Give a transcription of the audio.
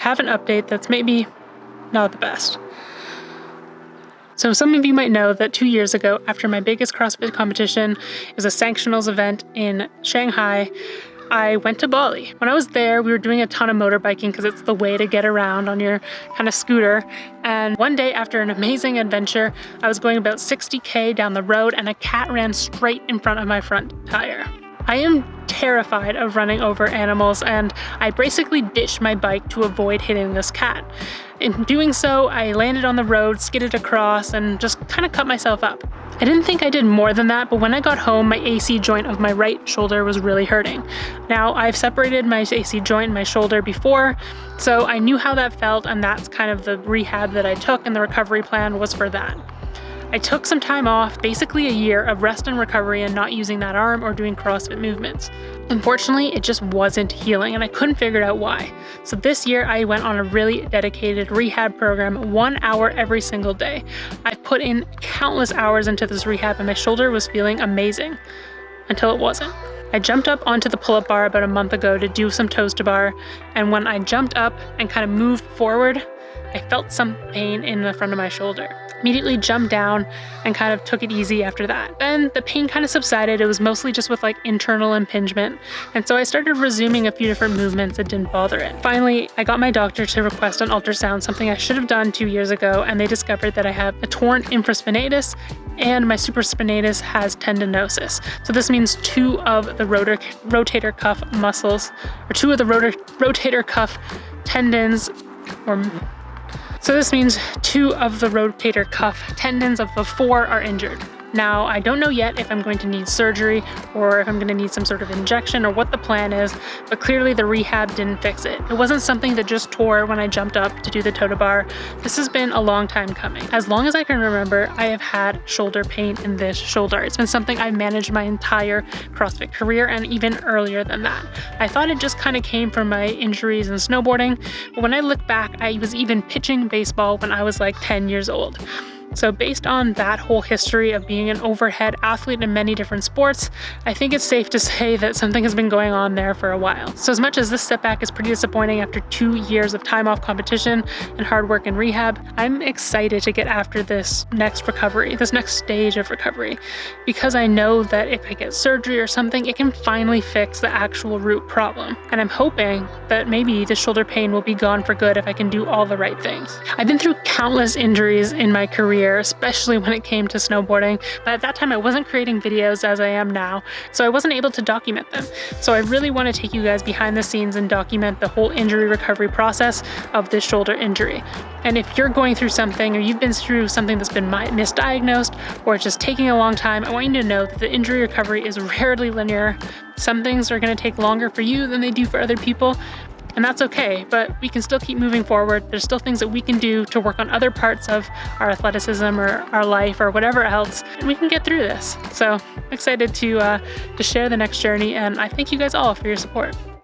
have an update that's maybe not the best. So some of you might know that 2 years ago, after my biggest CrossFit competition, it was a sanctionals event in Shanghai, I went to Bali. When I was there, we were doing a ton of motorbiking because it's the way to get around on your kind of scooter. And one day after an amazing adventure, I was going about 60K down the road and a cat ran straight in front of my front tire. I am terrified of running over animals, and I basically ditched my bike to avoid hitting this cat. In doing so, I landed on the road, skidded across, and just kind of cut myself up. I didn't think I did more than that, but when I got home, my AC joint of my right shoulder was really hurting. Now, I've separated my AC joint and my shoulder before, so I knew how that felt, and that's kind of the rehab that I took, and the recovery plan was for that. I took some time off, basically a year of rest and recovery and not using that arm or doing CrossFit movements. Unfortunately, it just wasn't healing and I couldn't figure out why. So this year I went on a really dedicated rehab program, 1 hour every single day. I put in countless hours into this rehab and my shoulder was feeling amazing until it wasn't. I jumped up onto the pull-up bar about a month ago to do some toes to bar, and when I jumped up and kind of moved forward, I felt some pain in the front of my shoulder. Immediately jumped down and kind of took it easy after that. Then the pain kind of subsided. It was mostly just with like internal impingement. And so I started resuming a few different movements that didn't bother it. Finally, I got my doctor to request an ultrasound, something I should have done 2 years ago. And they discovered that I have a torn infraspinatus and my supraspinatus has tendinosis. So this means 2 of the rotator cuff muscles, or 2 of the rotator cuff tendons, So this means 2 of the rotator cuff tendons of the 4 are injured. Now, I don't know yet if I'm going to need surgery or if I'm going to need some sort of injection or what the plan is, but clearly the rehab didn't fix it. It wasn't something that just tore when I jumped up to do the toe to bar. This has been a long time coming. As long as I can remember, I have had shoulder pain in this shoulder. It's been something I've managed my entire CrossFit career and even earlier than that. I thought it just kind of came from my injuries in snowboarding, but when I look back, I was even pitching baseball when I was like 10 years old. So based on that whole history of being an overhead athlete in many different sports, I think it's safe to say that something has been going on there for a while. So as much as this setback is pretty disappointing after 2 years of time off competition and hard work in rehab, I'm excited to get after this next recovery, this next stage of recovery, because I know that if I get surgery or something, it can finally fix the actual root problem. And I'm hoping that maybe the shoulder pain will be gone for good if I can do all the right things. I've been through countless injuries in my career, especially when it came to snowboarding, but at that time I wasn't creating videos as I am now, so I wasn't able to document them. So I really want to take you guys behind the scenes and document the whole injury recovery process of this shoulder injury. And if you're going through something or you've been through something that's been misdiagnosed or it's just taking a long time, I want you to know that the injury recovery is rarely linear. Some things are going to take longer for you than they do for other people, and that's okay, but we can still keep moving forward. There's still things that we can do to work on other parts of our athleticism or our life or whatever else, and we can get through this. So I'm excited to share the next journey, and I thank you guys all for your support.